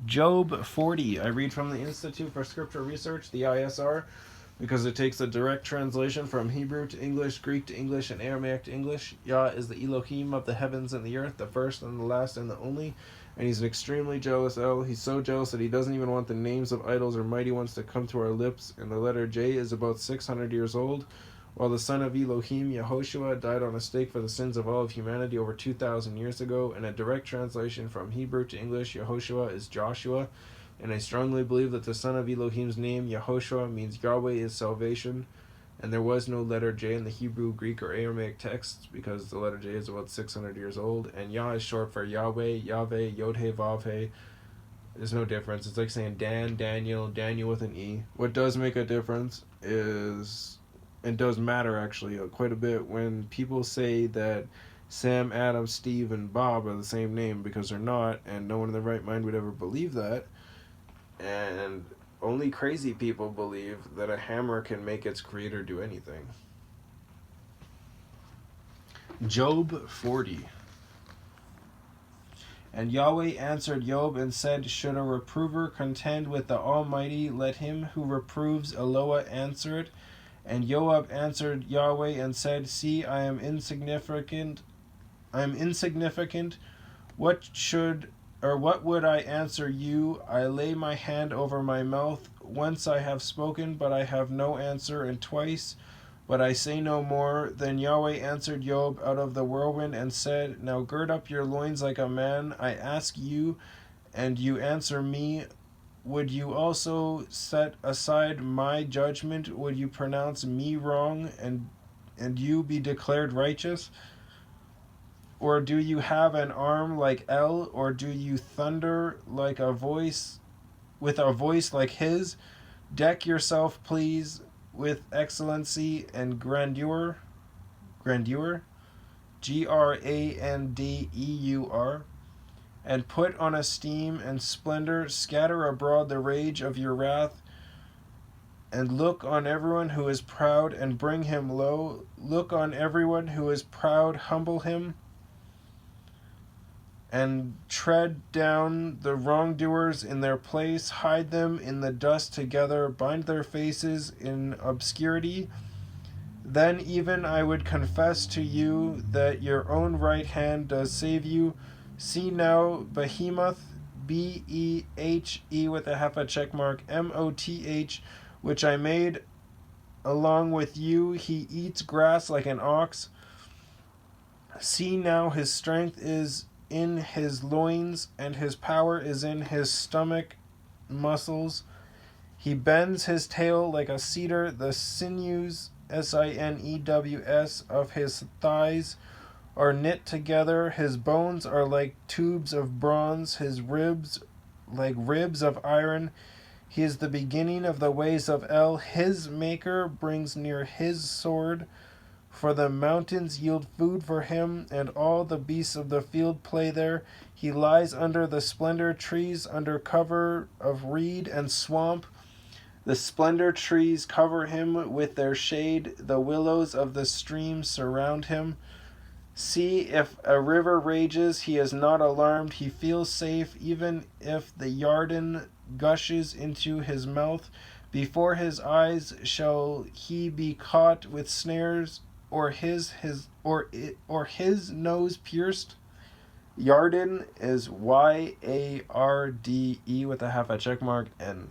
Job 40. I read from the Institute for Scripture Research, the ISR, because it takes a direct translation from Hebrew to English, Greek to English, and Aramaic to English. Yah is the Elohim of the heavens and the earth, the first and the last and the only, and he's an extremely jealous El. He's so jealous that he doesn't even want the names of idols or mighty ones to come to our lips, and the letter J is about 600 years old, while the son of Elohim, Yehoshua, died on a stake for the sins of all of humanity over 2,000 years ago. In a direct translation from Hebrew to English, Yehoshua is Joshua, and I strongly believe that the son of Elohim's name, Yehoshua, means YahWeh is salvation, and there was no letter J in the Hebrew, Greek, or Aramaic texts because the letter J is about 600 years old, and Yah is short for Yahweh, Yahweh, Yod-He, Vav-He. There's no difference. It's like saying Dan, Daniel, Daniel with an E. What does make a difference is... it does matter actually quite a bit when people say that Sam, Adam, Steve, and Bob are the same name, because they're not, and no one in their right mind would ever believe that. And only crazy people believe that a hammer can make its creator do anything. Job 40. And Yahweh answered Job and said, should a reprover contend with the Almighty, let him who reproves Eloah answer it. And Joab answered Yahweh and said, see, I am insignificant. What would I answer you? I lay my hand over my mouth. Once I have spoken, but I have no answer, and twice, but I say no more. Then Yahweh answered Job out of the whirlwind and said, now gird up your loins like a man. I ask you, and you answer me. Would you also set aside my judgment? Would you pronounce me wrong, and you be declared righteous? Or do you have an arm like El, or do you thunder like a voice, with a voice like his? Deck yourself, please, with excellency and grandeur, grandeur, and put on esteem and splendor. Scatter abroad the rage of your wrath, and look on everyone who is proud and bring him low. Look on everyone who is proud, humble him, and tread down the wrongdoers in their place. Hide them in the dust together, bind their faces in obscurity. Then even I would confess to you that your own right hand does save you. See now, Behemoth, B-E-H-E with a half a check mark, M-O-T-H, which I made along with you. He eats grass like an ox. See now, his strength is in his loins, and his power is in his stomach muscles. He bends his tail like a cedar. The sinews, S-I-N-E-W-S, of his thighs are knit together. His bones are like tubes of bronze, his ribs like ribs of iron. He is the beginning of the ways of El. His maker brings near his sword. For the mountains yield food for him, and all the beasts of the field play there. He lies under the splendor trees, under cover of reed and swamp. The splendor trees cover him with their shade. The willows of the stream surround him. See, if a river rages, he is not alarmed. He feels safe, even if the Yarden gushes into his mouth. Before his eyes shall he be caught with snares, or his nose pierced. Yarden is Y-A-R-D-E with a half a check mark, and